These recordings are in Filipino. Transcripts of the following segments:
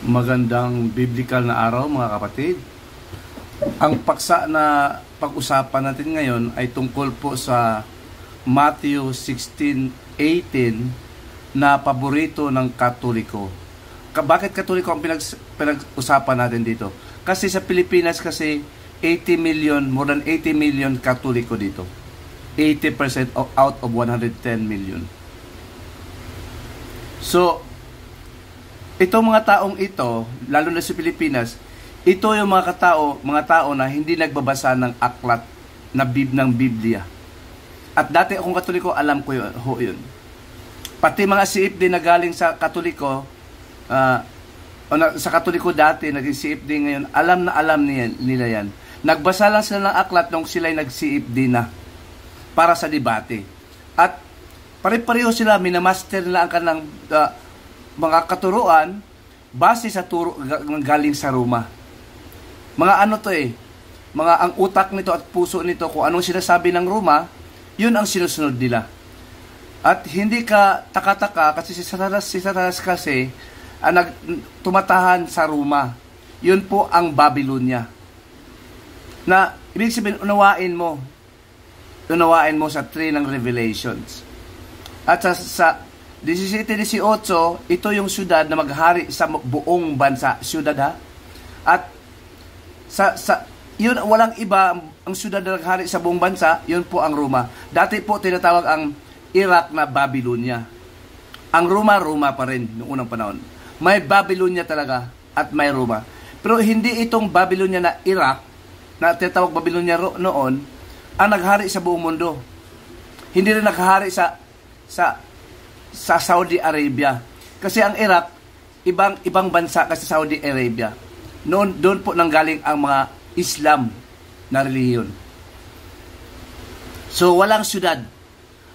Magandang biblical na araw mga kapatid. Ang paksa na pag-usapan natin ngayon ay tungkol po sa Matthew 16:18 na paborito ng Katoliko. Bakit Katoliko ang pinag-usapan natin dito? Kasi sa Pilipinas kasi 80 million, more than 80 million Katoliko dito. 80% out of 110 million. So, itong mga taong ito, lalo na sa Pilipinas, ito yung mga tao na hindi nagbabasa ng aklat na ng Biblia. At dati akong Katoliko, alam ko yun. Pati mga CFD na galing sa Katoliko, sa Katoliko dati, naging CFD ngayon, alam na alam nila yan. Nagbasa lang sila ng aklat nung sila'y nag-CFD na para sa debate. At pare-pareho sila, minamaster nila ang kanang mga katuruan base sa turo galing sa Roma. Mga ano to mga ang utak nito at puso nito, kung anong sinasabi ng Roma, yun ang sinusunod nila. At hindi ka taka-taka kasi si Satanas kasi tumatahan sa Roma. Yun po ang Babylonia. Na ibig sabihin, unawain mo sa 3 ng Revelations. At sa 17-18, ito yung syudad na maghari sa buong bansa. Syudad ha? At yun, walang iba, ang syudad na naghari sa buong bansa, yun po ang Roma. Dati po tinatawag ang Iraq na Babylonia. Ang Roma pa rin noong unang panahon. May Babylonia talaga at may Roma. Pero hindi itong Babylonia na Iraq, na tinatawag Babylonia noon, ang naghari sa buong mundo. Hindi rin naghari sa Saudi Arabia. Kasi ang Iraq, ibang bansa kasi Saudi Arabia. Doon po nanggaling ang mga Islam na relihiyon. So, walang syudad.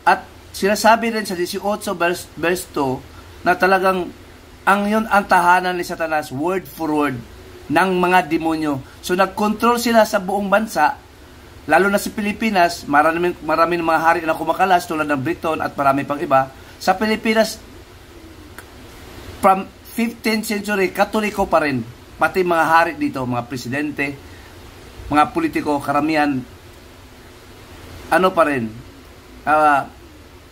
At sinasabi rin sa 18 verse 2 na talagang ang tahanan ni Satanas, word for word, ng mga demonyo. So, nag-control sila sa buong bansa, lalo na sa Pilipinas. Marami mga hari na kumakalas tulad ng Briton at marami pang iba. Sa Pilipinas, from 15th century, Katoliko pa rin. Pati mga hari dito, mga presidente, mga politiko, karamihan, pa rin,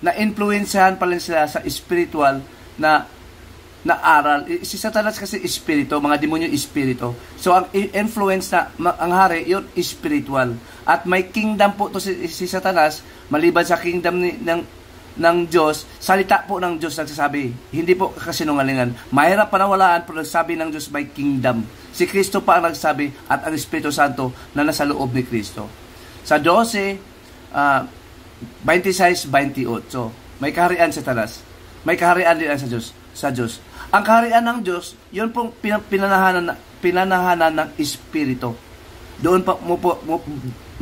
na-influensyahan pa rin sila sa spiritual na aral. Si Satanas kasi espiritu, mga demonyo espiritu. So, ang influence ang hari, yun spiritual. At may kingdom po to si Satanas, maliban sa kingdom ng Diyos, salita po ng Diyos nagsasabi, hindi po kasinungalingan. Mahirap panawalaan pero nagsabi ng Diyos may kingdom. Si Kristo pa ang nagsabi at ang Espiritu Santo na nasa loob ni Kristo. Sa 12:26-28, may kaharian sa Satanas. May kaharian din sa Diyos. Ang kaharian ng Diyos, yun pong pinanahanan ng Espiritu. Doon pa mo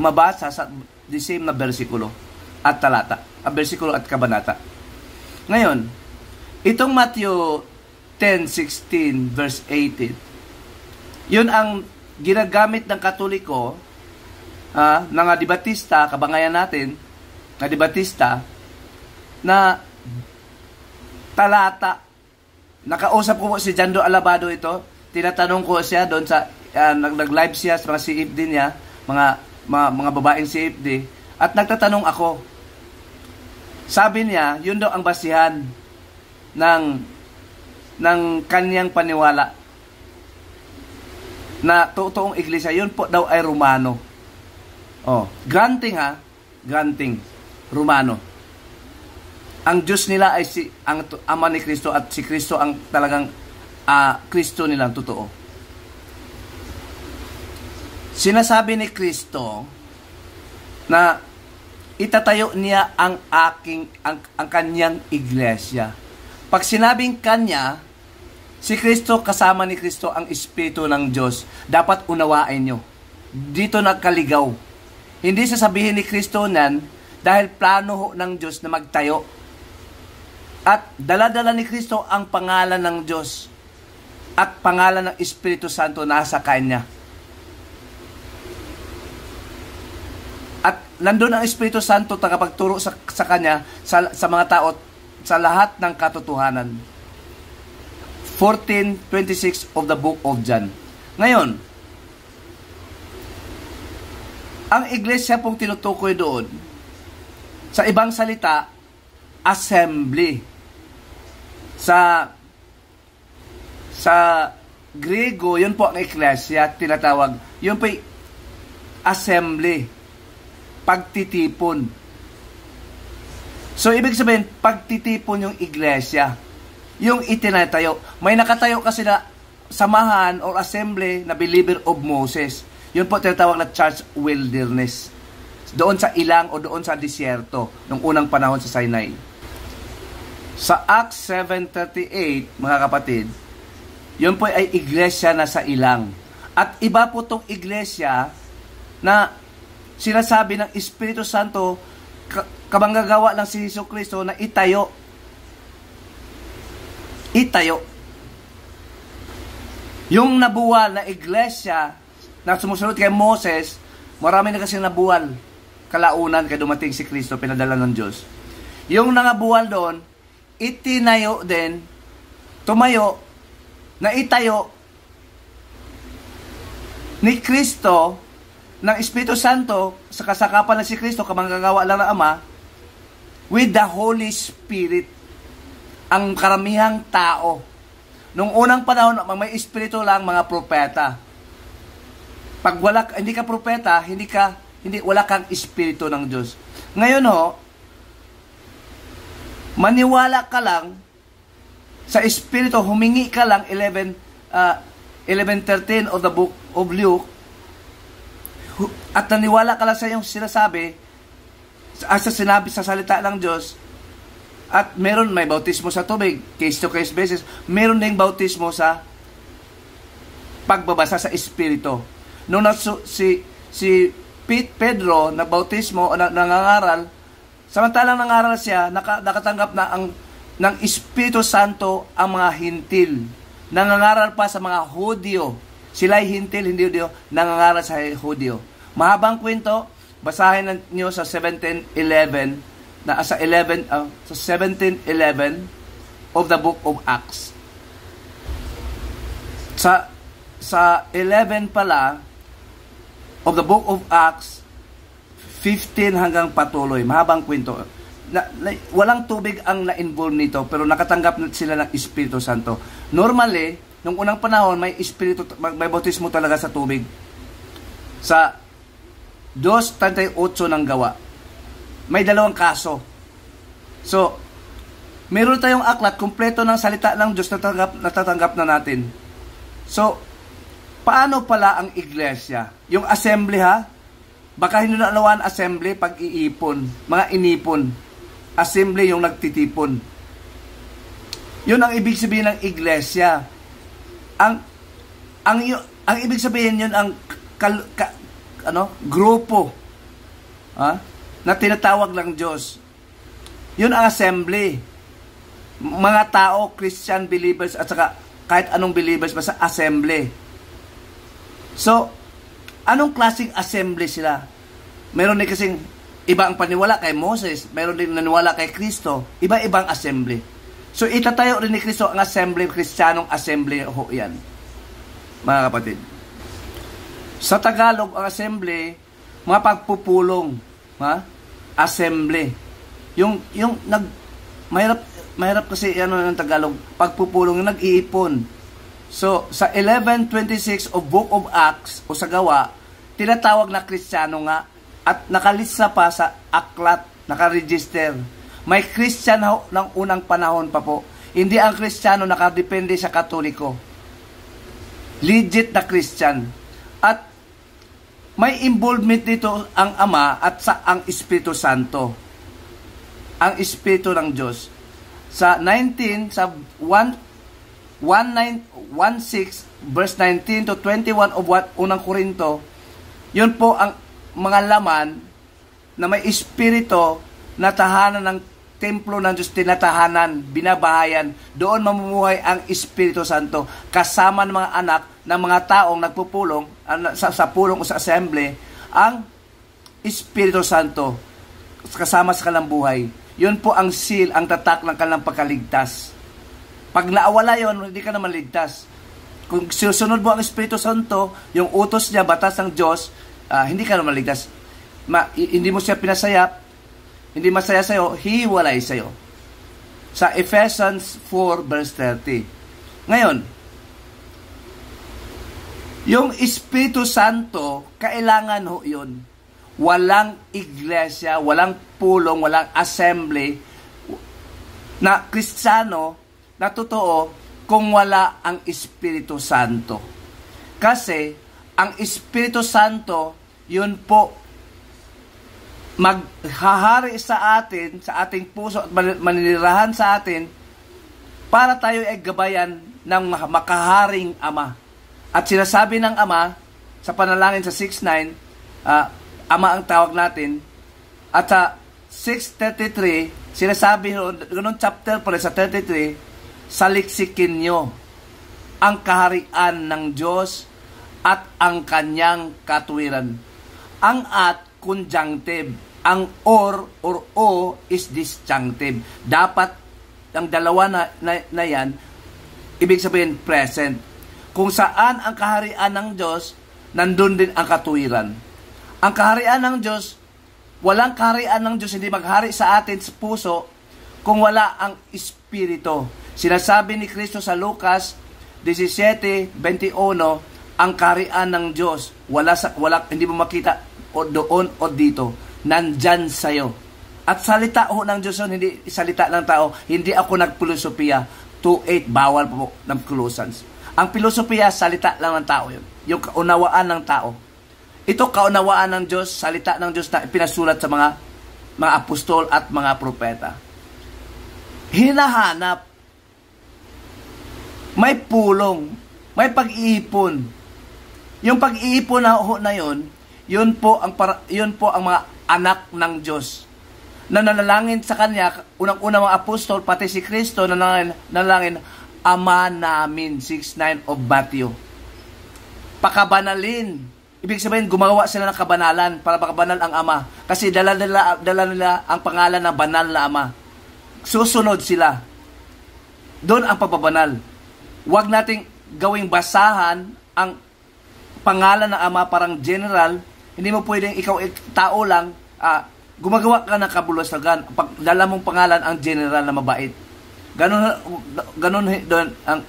mabasa sa the same na versikulo at talata, versikulo at kabanata. Ngayon, itong Matthew 10:16 verse 18, yun ang ginagamit ng Katoliko, ng debatista, kabangayan natin, na debatista, na talata. Nakausap ko si Jando Alabado ito, tinatanong ko siya doon sa, nag-live siya sa mga CFD niya, mga babaeng CFD, at nagtatanong ako. Sabi niya, yun daw ang basihan ng kanyang paniwala na totoong iglesia. Yun po daw ay Romano. Granting Romano. Ang Diyos nila ay ang Ama ni Kristo at si Kristo ang talagang Kristo nilang totoo. Sinasabi ni Kristo na itatayo niya ang kanyang iglesia. Pag sinabing kanya, si Kristo, kasama ni Kristo ang Espiritu ng Diyos. Dapat unawain nyo. Dito nagkaligaw. Hindi sasabihin ni Kristo nan dahil plano ng Diyos na magtayo. At dala-dala ni Kristo ang pangalan ng Diyos at pangalan ng Espiritu Santo nasa kanya. At nandun ang Espiritu Santo tagapagturo sa kanya, sa mga tao, sa lahat ng katotohanan. 14:26 of the book of John. Ngayon, ang iglesia pong tinutukoy doon, sa ibang salita, assembly. Sa Grego, yun po ang iglesia, tinatawag. Yun po assembly. Pagtitipon. So, ibig sabihin, pagtitipon yung iglesia. Yung itinatayo. May nakatayo kasi na samahan or assembly na believer of Moses. Yun po tinatawag na church wilderness. Doon sa ilang o doon sa disyerto nung unang panahon sa Sinai. Sa Acts 7:38, mga kapatid, yun po ay iglesia na sa ilang. At iba po itong iglesia na sinasabi ng Espiritu Santo kamanggagawa lang si Jesucristo na itayo. Yung nabuwal na iglesia na sumusunod kay Moses, marami na kasi nabuwal kalaunan kay dumating si Kristo, pinadala ng Diyos. Yung nangabuwal doon, itinayo din, tumayo, na itayo ni Kristo, ng Espiritu Santo, sa kasakapan ng si Kristo, kamanggagawa lang ng Ama, with the Holy Spirit, ang karamihang tao. Nung unang panahon, may Espiritu lang mga propeta. Pag hindi ka propeta, wala kang Espiritu ng Diyos. Ngayon maniwala ka lang sa Espiritu, humingi ka lang 11:13 of the book of Luke, at naniwala ka lang sa iyong sinasabi, sa sinabi sa salita ng Diyos, at may bautismo sa tubig, case-to-case basis, meron ding bautismo sa pagbabasa sa Espiritu. Nung si Pedro nagbautismo o nangangaral, samantalang nangaral siya, nakatanggap na ng Espiritu Santo ang mga hintil. Nangangaral pa sa mga Hudyo. Sila'y hintil, hindi Hudyo, nangangaral sa Hudyo. Mahabang kwento, basahin niyo sa 17:11 sa 17:11 of the book of Acts. Sa 11 pala of the book of Acts, 15 hanggang patuloy. Mahabang kwento. Walang tubig ang na-involve nito, pero nakatanggap sila ng Espiritu Santo. Normally, nung unang panahon, may bautismo talaga sa tubig. Sa 2:38 ng Gawa, may dalawang kaso. So, meron tayong aklat, kumpleto ng salita ng Diyos, natatanggap na natin. So, paano pala ang iglesia? Yung assembly baka hindi na alawan assembly pag iipon, mga inipon. Assembly yung nagtitipon. Yun ang ibig sabihin ng iglesia. Ang ibig sabihin yun ang grupo na tinatawag ng Diyos. Yun ang assembly. Mga tao, Christian believers at saka kahit anong believers basta assembly. So, anong klaseng assembly sila? Meron din kasing iba ang paniwala kay Moses, meron din naniwala kay Kristo, iba-ibang assembly. So, itatayo rin ni Kristo ang assembly, Kristiyanong assembly yan, mga kapatid. Sa Tagalog, ang assembly, mga pagpupulong, assembly. Mahirap kasi ng Tagalog, pagpupulong, yung nag-iipon. So, sa 11:26 of Book of Acts, o sa Gawa, tinatawag na Kristiyano nga, at nakalista pa sa aklat, nakaregister. May Christian ng unang panahon pa po. Hindi ang Kristiyano nakadepende sa Katoliko. Legit na Christian. At may involvement dito ang Ama at ang Espiritu Santo. Ang Espiritu ng Diyos. Sa 16 verse 19 to 21 of unang Korinto, yun po ang mga laman na may espiritu na tahanan ng templo ng Diyos, tinatahanan, binabahayan. Doon mamumuhay ang Espiritu Santo kasama ng mga anak ng mga taong nagpupulong sa pulong o sa assembly, ang Espiritu Santo kasama sa kanilang buhay. Yun po ang seal, ang tatak ng kanilang pagkaligtas. Pag naawala yon, hindi ka na maligtas. Kung susunod mo ang Espiritu Santo, yung utos niya, batas ng Diyos, hindi ka na maligtas. Hindi mo siya pinasayap, hindi masaya sa'yo, hiwalay sa'yo. Sa Ephesians 4 verse 30. Ngayon, yung Espiritu Santo, kailangan ho yun. Walang iglesia, walang pulong, walang assembly na Kristiyano na totoo kung wala ang Espiritu Santo. Kasi ang Espiritu Santo, yun po maghahari sa atin, sa ating puso at maninirahan sa atin para tayo ay gabayan ng makaharing Ama. At sinasabi ng Ama sa panalangin sa 6:9, Ama ang tawag natin. At sa 6:33, sinasabi ganun chapter pala sa 33, saliksikin nyo ang kaharian ng Diyos at ang kanyang katuwiran. Ang at conjunctive. Ang or o is disjunctive. Dapat ang dalawa na yan, ibig sabihin present. Kung saan ang kaharian ng Diyos, nandun din ang katuwiran. Ang kaharian ng Diyos, walang kaharian ng Diyos, hindi maghari sa atin sa puso kung wala ang Espiritu. Sinasabi ni Kristo sa Lucas 17:21, ang kaharian ng Diyos, wala, hindi mo makita o doon o dito, nandyan sa'yo. At salita ho ng Diyos yun, hindi salita ng tao. Hindi ako nagpilosopiya. 2:8, bawal po ng Colossians. Ang pilosopiya, salita lang ng tao yun. Yung kaunawaan ng tao. Ito kaunawaan ng Diyos, salita ng Diyos na pinasulat sa mga apostol at mga propeta. Hinahanap. May pulong. May pag-iipon. Yung pag-iipon na yun, yun po ang mga anak ng Diyos na nanalangin sa Kanya, unang-unang mga apostol, pati si Kristo, nanalangin, Ama namin, 6:9 of Matthew. Pakabanalin. Ibig sabihin, gumawa sila ng kabanalan para makabanal ang Ama. Kasi dala nila ang pangalan ng banal na Ama. Susunod sila. Doon ang pagbabanal. Huwag nating gawing basahan ang pangalan ng Ama parang general. Hindi mo pwedeng ikaw tao lang, gumagawa ka ng kabulusagan. Pag dala mong pangalan ang general na mabait.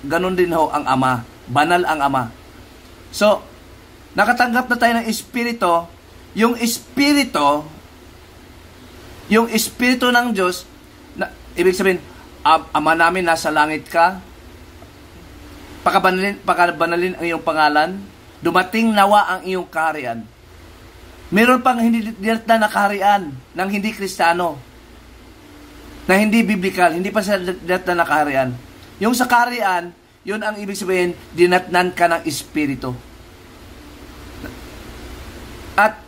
Ganon din ho ang Ama. Banal ang Ama. So, nakatanggap na tayo ng Espiritu. Yung Espiritu ng Diyos, ibig sabihin, Ama namin, nasa langit ka. Pakabanalin ang iyong pangalan. Dumating nawa ang iyong kaharian. Meron pang hindi na nakaharian ng hindi Kristiyano, na hindi biblical, hindi pa sa na nakaharian. Yung sa kaharian, yun ang ibig sabihin, dinatnan ka ng Espiritu. At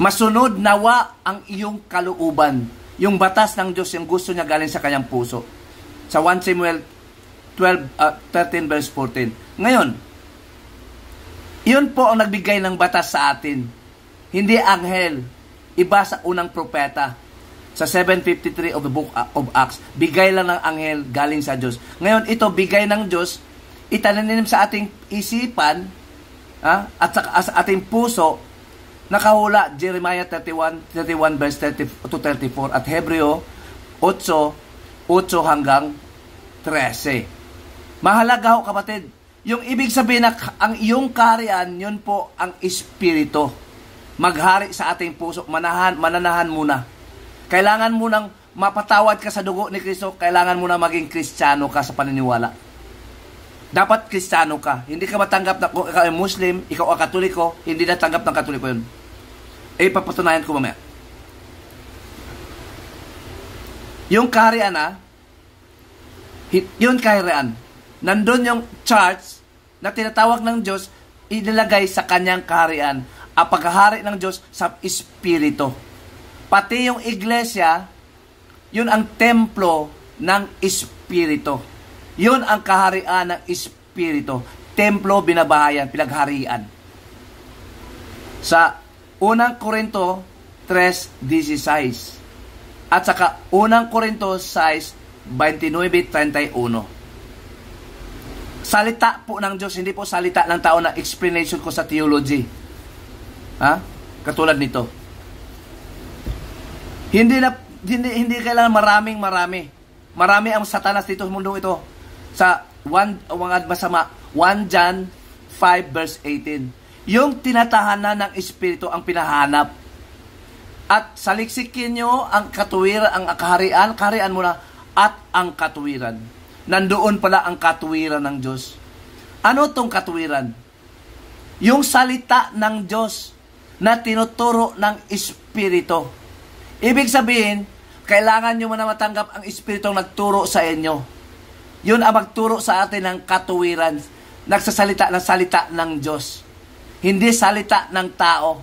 masunod nawa ang iyong kalooban. Yung batas ng Diyos, yung gusto niya galing sa kanyang puso. Sa 1 Samuel 13 verse 14. Ngayon, yun po ang nagbigay ng batas sa atin. Hindi anghel. Iba sa unang propeta. Sa 7:53 of the book of Acts, bigay lang ng anghel galing sa Diyos. Ngayon, ito bigay ng Diyos, itananim sa ating isipan, at sa ating puso, nakahula Jeremiah 31 verse 30 to 34 at Hebreo 8 hanggang 13. Mahalaga ho kapatid, yung ibig sabihin na ang iyong kaharian, yun po ang Espiritu. Maghari sa ating puso, mananahan muna. Kailangan mo nang mapatawad ka sa dugo ni Kristo, kailangan mo na maging Kristiyano ka sa paniniwala. Dapat Kristiyano ka. Hindi ka matanggap na kung ikaw ay Muslim, ikaw ay Katoliko, hindi natanggap ng Katoliko yun. Papatunayan ko mamaya. Yung kaharian yun kaharian. Nandun yung charts na tinatawag ng Diyos, inilagay sa kanyang kaharian. Ang paghahari ng Diyos sa Espiritu. Pati yung iglesia, yun ang templo ng Espiritu. Yun ang kaharian ng Espiritu. Templo, binabahayan, pinagharian. Sa 1 Corinto 3:16 at saka 1 Corinto 6 29:31. Salita po ng Diyos, hindi po salita ng tao na explanation ko sa theology. Ha? Katulad nito. Hindi kailangan marami. Marami ang satanas dito sa mundong ito. Sa 1 John 5 verse 18. Yung tinatahanan ng Espiritu ang pinahanap. At saliksikin nyo ang katuwiran, ang kaharian mo na at ang katuwiran. Nandoon pala ang katuwiran ng Diyos. Ano tong katuwiran? Yung salita ng Diyos na tinuturo ng Espiritu. Ibig sabihin, kailangan nyo na matanggap ang Espiritu nagturo sa inyo. Yun ang magturo sa atin ng katuwiran. Nagsasalita ng salita ng Diyos. Hindi salita ng tao.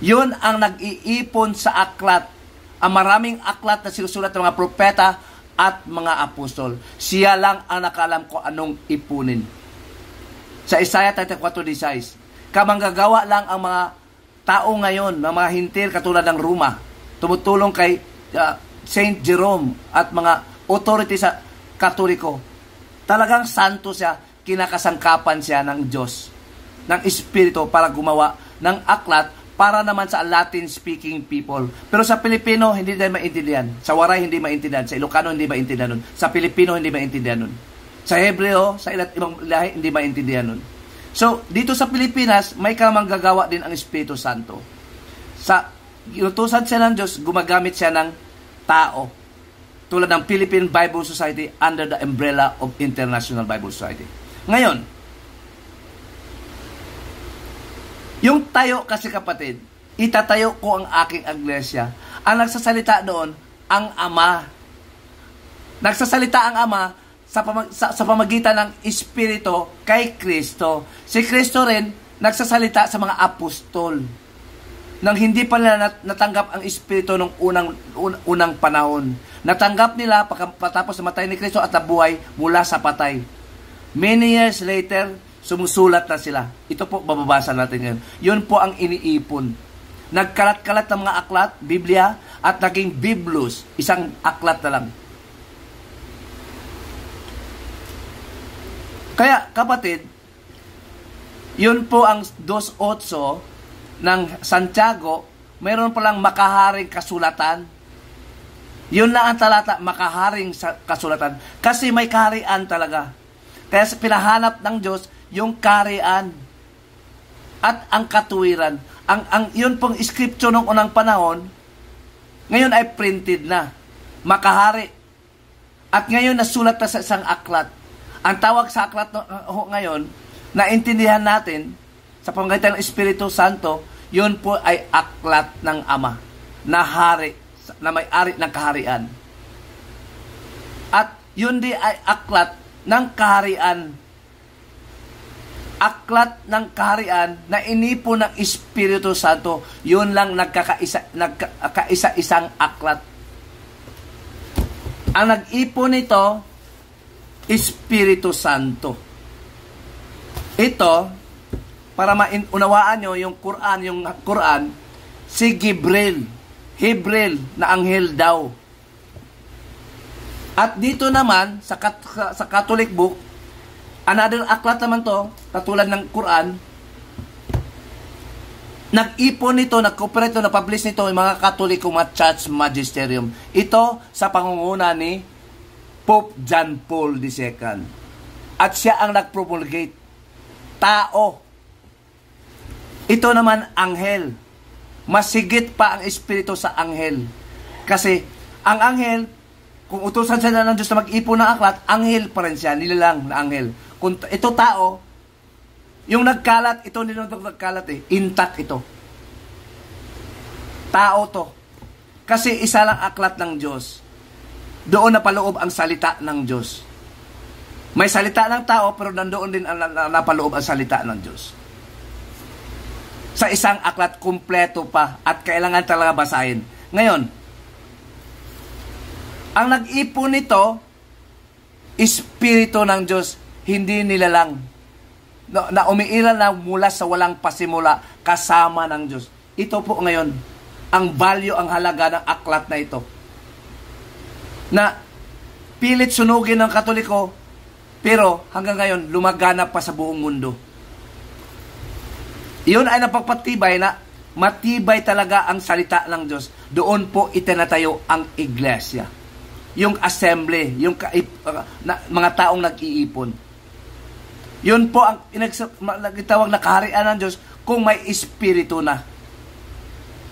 Yun ang nag-iipon sa aklat. Ang maraming aklat na sinusulat ng mga propeta at mga apostol. Siya lang ang nakalam ko anong ipunin. Sa Isaiah 34:16, kamanggagawa lang ang mga tao ngayon, ng mga hintil katulad ng Roma, tumutulong kay Saint Jerome at mga authority sa Katoliko. Talagang santo siya, kinakasangkapan siya ng Diyos, ng Espiritu para gumawa ng aklat para naman sa Latin-speaking people. Pero sa Pilipino, hindi din maintindihan. Sa Waray, hindi maintindihan. Sa Ilocano, hindi maintindihan nun. Sa Pilipino, hindi maintindihan nun. Sa Hebreo, sa iba't ibang lahi, hindi maintindihan nun. So, dito sa Pilipinas, may kamanggagawa din ang Espiritu Santo. Sa inutusan siya ng Diyos, gumagamit siya ng tao. Tulad ng Philippine Bible Society under the umbrella of International Bible Society. Ngayon, yung tayo kasi kapatid, itatayo ko ang aking iglesia. Ang nagsasalita doon, ang Ama. Nagsasalita ang Ama sa pamagitan ng Espiritu kay Kristo. Si Kristo rin nagsasalita sa mga apostol. Nang hindi pa nila natanggap ang Espiritu nung unang panahon. Natanggap nila patapos namatay ni Kristo at nabuhay mula sa patay. Many years later, sumusulat na sila. Ito po, bababasa natin ngayon. Yun po ang iniipon. Nagkalat-kalat ng mga aklat, Biblia, at naging Biblos, isang aklat na lang. Kaya, kapatid, yun po ang 2:8 ng Santiago, mayroon palang makaharing kasulatan. Yun na ang talata, makaharing kasulatan. Kasi may kaharian talaga. Kaya pinahanap ng Diyos yung kaharian at ang katuwiran. Yun pong scripture ng unang panahon, ngayon ay printed na. Makahari. At ngayon nasulat na sa isang aklat. Ang tawag sa aklat ngayon, naintindihan natin, sa pamamagitan ng Espiritu Santo, yun po ay aklat ng Ama, na hari, na may-ari ng kaharian. At yun di ay aklat ng kaharian. Aklat ng kaharian na inipo ng Espiritu Santo, yun lang nagkakaisa-isang aklat. Ang nag-ipo nito, Espiritu Santo. Ito, para maunawaan nyo yung Quran, si Gabriel na anghel daw. At dito naman, sa Catholic book, another aklat naman to, katulad ng Quran, nag-ipon nito, nag-cooperate nito, na-publish nito yung mga Katoliko, mga church magisterium. Ito sa pangunguna ni Pope John Paul II. At siya ang nag-promulgate. Tao. Ito naman, anghel. Masigit pa ang Espiritu sa anghel. Kasi, ang anghel, kung utusan siya ng Diyos na mag-ipon ng aklat, anghel pa rin siya, nilalang na anghel. Kung ito tao, yung nagkalat, ito nagkalat intact ito. Tao to. Kasi isa lang aklat ng Diyos. Doon napaloob ang salita ng Diyos. May salita ng tao, pero nandoon din ang napaloob ang salita ng Diyos. Sa isang aklat, kumpleto pa, at kailangan talaga basahin. Ngayon, ang nag-ipon nito, Espiritu ng Diyos, hindi nilalang. Na umiiral na mula sa walang pasimula, kasama ng Diyos. Ito po ngayon, ang value, ang halaga ng aklat na ito. Na pilit sunugin ng Katoliko, pero hanggang ngayon, lumaganap pa sa buong mundo. Iyon ay napagpatibay na matibay talaga ang salita ng Diyos. Doon po itinatayo ang iglesia. Yung assembly, yung mga taong nag-iipon. Yun po ang nagtawag na kaharian ng Diyos kung may espiritu na.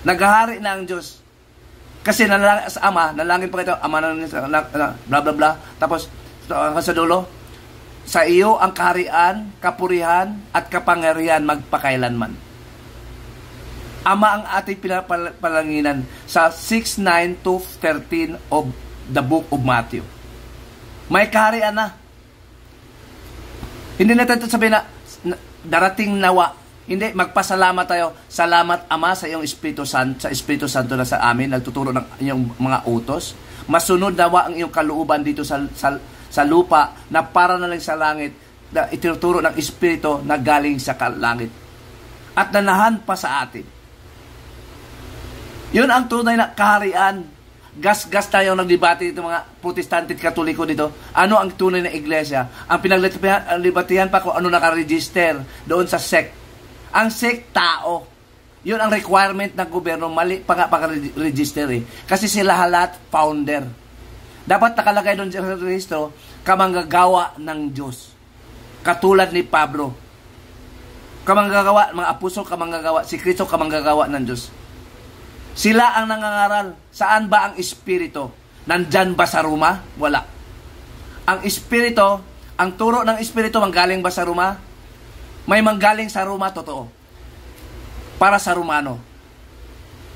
Naghahari na ang Diyos. Kasi sa Ama, nalangin pa kayo, Ama na bla bla bla. Tapos, sa dulo, sa iyo ang kaharian, kapurihan, at kapangyarihan magpakailanman. Ama ang ating pinapalanginan sa 6:9-13 of the book of Matthew. May kaharian na. Hindi natin sabihin na darating nawa. Hindi, magpasalamat tayo. Salamat Ama sa iyong Espiritu Santo, sa Espiritu Santo na sa amin, nagtuturo ng iyong mga utos. Masunod nawa ang iyong kalooban dito sa lupa na para na lang sa langit, na itinuturo ng Espiritu na galing sa langit. At nanahan pa sa atin. Yun ang tunay na kaharian. Gas-gas tayo nagdebate dito mga Protestante at Katoliko dito. Ano ang tunay na iglesia? Ang pinaglibatihan pa kung ano nakaregister doon sa sect. Ang sect, tao. Yun ang requirement ng gobyerno. Mali pa nga pag-register eh. Kasi sila halat founder. Dapat nakalagay doon sa registro, kamanggagawa ng Diyos. Katulad ni Pablo. Kamanggagawa, mga apostol kamanggagawa. Si Kristo kamanggagawa ng Diyos. Sila ang nangangaral. Saan ba ang Espiritu? Nandyan ba sa Roma? Wala. Ang Espiritu, ang turo ng Espiritu, manggaling ba sa Roma? May manggaling sa Roma, totoo. Para sa Romano.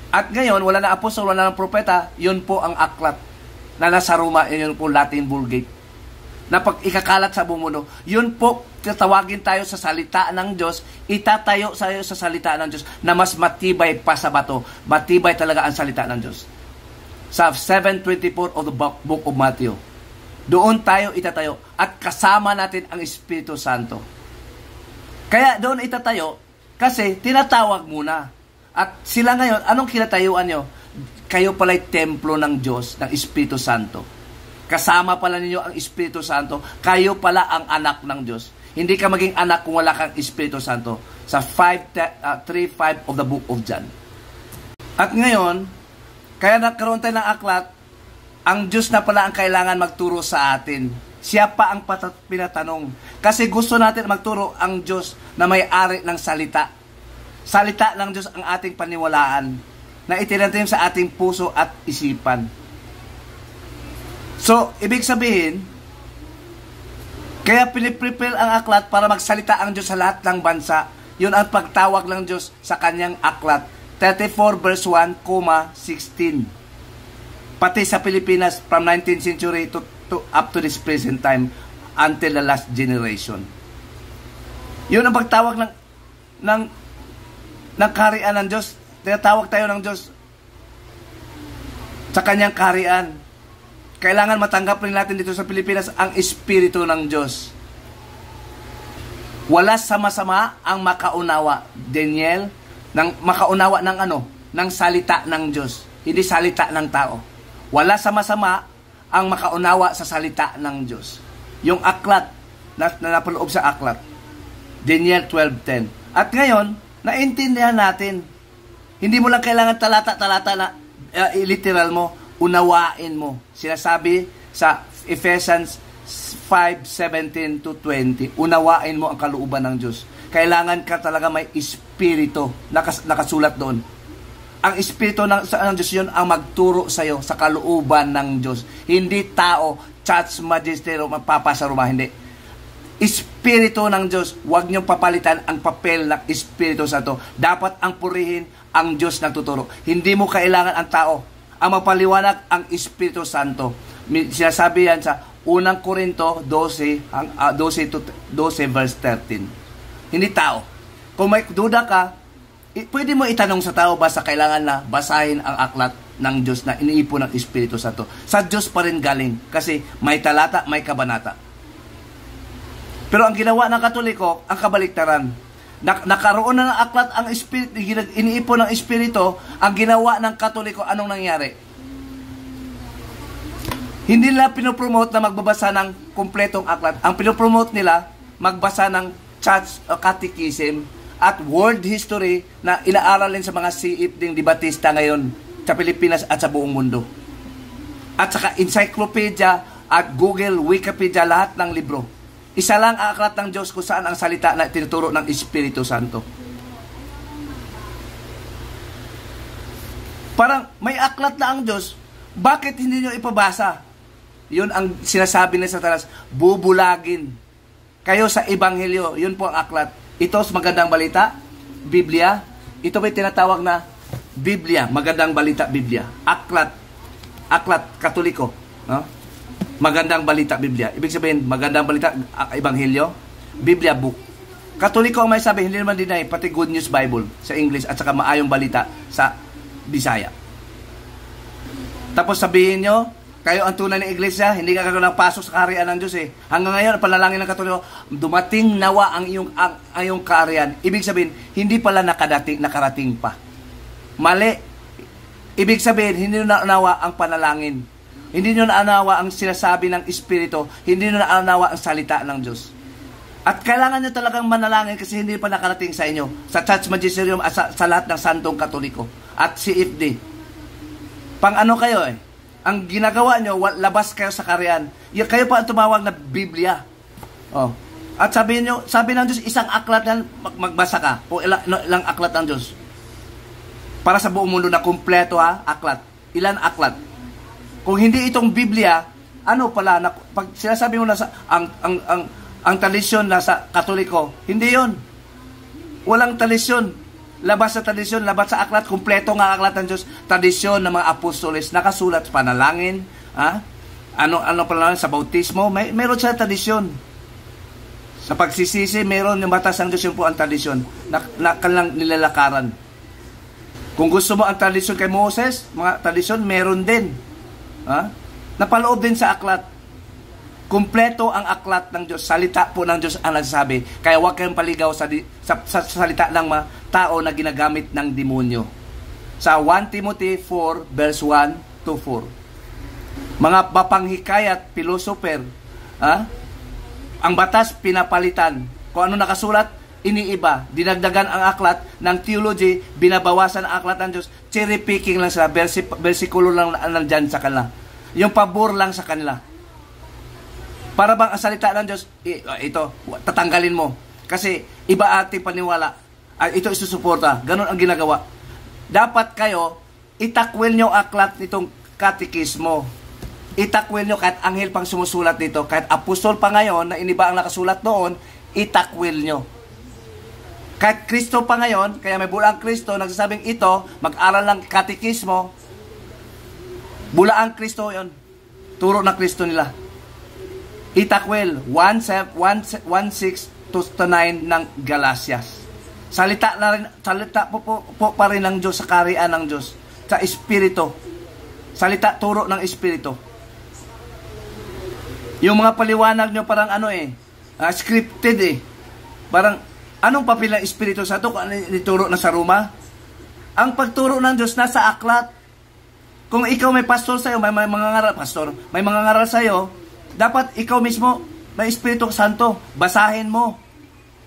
At ngayon, wala na apostol, wala na propeta, yun po ang aklat na nasa Roma, yun po Latin Vulgate. Na pag ikakalat sa buong mundo, yun po, tatawagin tayo sa salita ng Diyos, itatayo tayo sa salita ng Diyos na mas matibay pa sa bato. Matibay talaga ang salita ng Diyos. Sa 7:24 of the book of Matthew. Doon tayo itatayo at kasama natin ang Espiritu Santo. Kaya doon itatayo kasi tinatawag muna. At sila ngayon, anong kinatayuan nyo? Kayo pala'y templo ng Diyos, ng Espiritu Santo. Kasama pala ninyo ang Espiritu Santo. Kayo pala ang anak ng Diyos. Hindi ka maging anak kung wala kang Espiritu Santo. Sa 3:5 of the book of John. At ngayon, kaya nagkaroon tayo ng aklat, ang Diyos na pala ang kailangan magturo sa atin. Siya pa ang pinatanong. Kasi gusto natin magturo ang Diyos na may-ari ng salita. Salita ng Diyos ang ating paniwalaan na itinatim sa ating puso at isipan. So, ibig sabihin, kaya piniprepare ang aklat para magsalita ang Diyos sa lahat ng bansa. Yun ang pagtawag ng Diyos sa kanyang aklat. 34 verse 1,16. Pati sa Pilipinas from 19th century to up to this present time until the last generation. Yun ang pagtawag ng kaharian ng Diyos. Tinatawag tayo ng Diyos sa kanyang kaharian. Kailangan matanggap rin natin dito sa Pilipinas ang Espiritu ng Diyos. Wala sama-sama ang makaunawa, Daniel, makaunawa ng ano? Ng salita ng Diyos. Hindi salita ng tao. Wala sama-sama ang makaunawa sa salita ng Diyos. Yung aklat na napaloob sa aklat. Daniel 12:10. At ngayon, naintindihan natin. Hindi mo lang kailangan talata-talata na literal mo, unawain mo. Sinasabi sa Ephesians 5:17-20, unawain mo ang kalooban ng Diyos. Kailangan ka talaga may espiritu, nakasulat doon. Ang espiritu ng Diyos yun ang magturo sa iyo sa kalooban ng Diyos. Hindi tao, church magister, magpapasa Roma, hindi. Espiritu ng Diyos, huwag niyong papalitan ang papel ng Espiritu Santo. Dapat ang purihin ang Diyos nagtuturo. Hindi mo kailangan ang tao. Ang mapaliwanag ang Espiritu Santo. Sinasabi yan sa 1 Corinto 12 verse 13. Hindi tao. Kung may duda ka, pwede mo itanong sa tao basta kailangan na basahin ang aklat ng Diyos na iniipon ng Espiritu Santo. Sa Diyos pa rin galing kasi may talata, may kabanata. Pero ang ginawa ng Katoliko, ang kabaliktaran. Nakaroon na ng aklat ang Espiritu, iniipon ng Espiritu, ang ginawa ng Katoliko, anong nangyari? Hindi nila pinopromote na magbabasa ng kumpletong aklat. Ang pinopromote nila, magbasa ng church catechism at world history na inaaralin sa mga siip ding debatista ngayon sa Pilipinas at sa buong mundo. At saka encyclopedia at Google, Wikipedia, lahat ng libro. Isa lang ang aklat ng Diyos kung saan ang salita na tinuturo ng Espiritu Santo. Parang may aklat na ang Diyos, bakit hindi nyo ipabasa? Yun ang sinasabi ni Satanas, bubulagin kayo sa Ebanghelyo. Yun po ang aklat. Ito sa magandang balita, Biblia. Ito may tinatawag na Biblia, magandang balita, Biblia. Aklat, Katoliko. No? Magandang balita, Biblia. Ibig sabihin, magandang balita, Ebanghelyo, Biblia book. Katoliko ang may sabi, hindi naman dinay, pati Good News Bible sa English at saka maayong balita sa Bisaya. Tapos sabihin nyo, kayo ang tunay ng iglesia, hindi ka nakapasok sa kaharian ng Diyos eh. Hanggang ngayon, panalangin ng Katoliko, dumating nawa ang iyong kaharian. Ibig sabihin, hindi pala nakarating pa. Mali. Ibig sabihin, hindi nyo naanawa ang panalangin. Hindi nyo naanawa ang sinasabi ng Espiritu. Hindi nyo naanawa ang salita ng Diyos. At kailangan nyo talagang manalangin kasi hindi pa nakarating sa inyo. Sa Church Magisterium at sa lahat ng Santong Katoliko. At CFD. Pang ano kayo eh? Ang ginagawa nyo, labas kayo sa kaharian. Kayo pa ang tumawag na Biblia. Oh. At sabi ng Diyos, isang aklat yan, magbasa ka. O ilang aklat ng Diyos. Para sa buong mundo na kumpleto ha, aklat. Ilan aklat? Kung hindi itong Biblia, ano pala, pag sinasabi mo na ang tradisyon na sa Katoliko, hindi yon. Walang tradisyon. Labas sa tradisyon, labas sa aklat, kumpleto nga aklat ng Diyos, tradisyon ng mga apostoles, nakasulat sa panalangin, ha? Ano panalangin sa bautismo, meron siya tradisyon. Sa pagsisisi, meron yung batas ng Diyos, yung po ang tradisyon, na kanilang nilalakaran. Kung gusto mo ang tradisyon kay Moses, mga tradisyon, meron din. Ha? Napaloob din sa aklat. Kumpleto ang aklat ng Diyos. Salita po ng Diyos ang nagsasabi. Kaya huwag kayong paligaw sa salita ng mga tao na ginagamit ng demonyo. Sa 1 Timothy 4 verse 1 to 4. Mga mapanghikayat, pilosoper, ang batas pinapalitan. Kung ano nakasulat, iniiba. Dinagdagan ang aklat ng theology, binabawasan ang aklat ng Diyos. Cherry picking lang sila. Versikulo lang nandyan sa kanila. Yung pabor lang sa kanila. Para bang ang salita ng Diyos, ito, tatanggalin mo. Kasi iba ating paniwala. Ito isusuporta. Ganon ang ginagawa. Dapat kayo, itakwil nyo aklat nitong katekismo. Itakwil nyo kahit anghel pang sumusulat dito. Kahit apostol pa ngayon na iniba ang nakasulat noon, itakwil nyo. Kahit Kristo pa ngayon, kaya may bulang Kristo, nagsasabing ito, mag-aral ng katekismo, bulaan Kristo yon. Turo na Kristo nila. Itakwil 1:6 to 9 ng Galatias. Salita po pa rin ng Diyos sa kaharian ng Diyos, sa Espiritu. Salita turo ng Espiritu. Yung mga paliwanag nyo parang scripted eh. Parang anong papel ng Espiritu sa ito? Ano ituro na sa Roma? Ang pagturo ng Diyos nasa aklat. Kung ikaw may pastor sa'yo, may mga ngaral sa'yo, dapat ikaw mismo, may Espiritu Santo, basahin mo.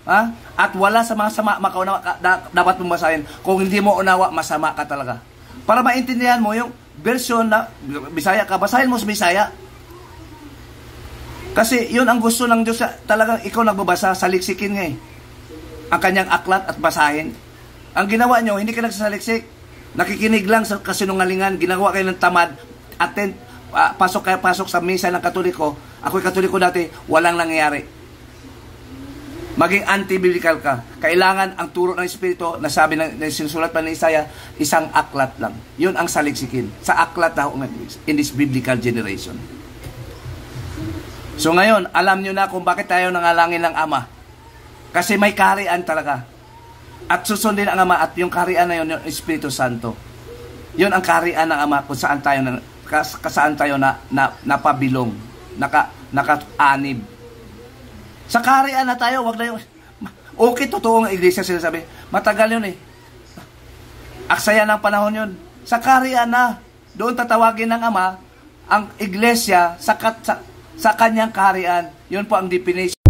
Ha? At wala sa mga sama, dapat mong basahin. Kung hindi mo unawa, masama ka talaga. Para maintindihan mo yung version na Bisaya ka, basahin mo sa Bisaya. Kasi yun ang gusto ng Diyos, talagang ikaw nagbabasa, saliksikin nga eh. Ang kanyang aklat at basahin. Ang ginawa nyo, hindi ka nagsasaliksik. Nakikinig lang sa kasinungalingan, ginagawa kayo ng tamad, attend, pasok sa misa ng Katoliko. Ako'y Katoliko dati, walang nangyayari. Maging anti-biblical ka. Kailangan ang turo ng Espiritu na sabi ng sinusulat pa ni Isaiah, isang aklat lang. Yun ang saliksikin. Sa aklat na in this biblical generation. So ngayon, alam nyo na kung bakit tayo nangalangin ng Ama. Kasi may kaharian talaga. At susundin ang Ama at yung kaharian na yun, yung Espiritu Santo. Yun ang kaharian ng Ama kung saan tayo napabilong, naka-anib. Sa kaharian na tayo, wag na yung, okay, totoo ang iglesia sinasabi, matagal yun eh. Aksaya ng panahon yun. Sa kaharian na, doon tatawagin ng Ama, ang iglesia sa kanyang kaharian. Yun po ang definition.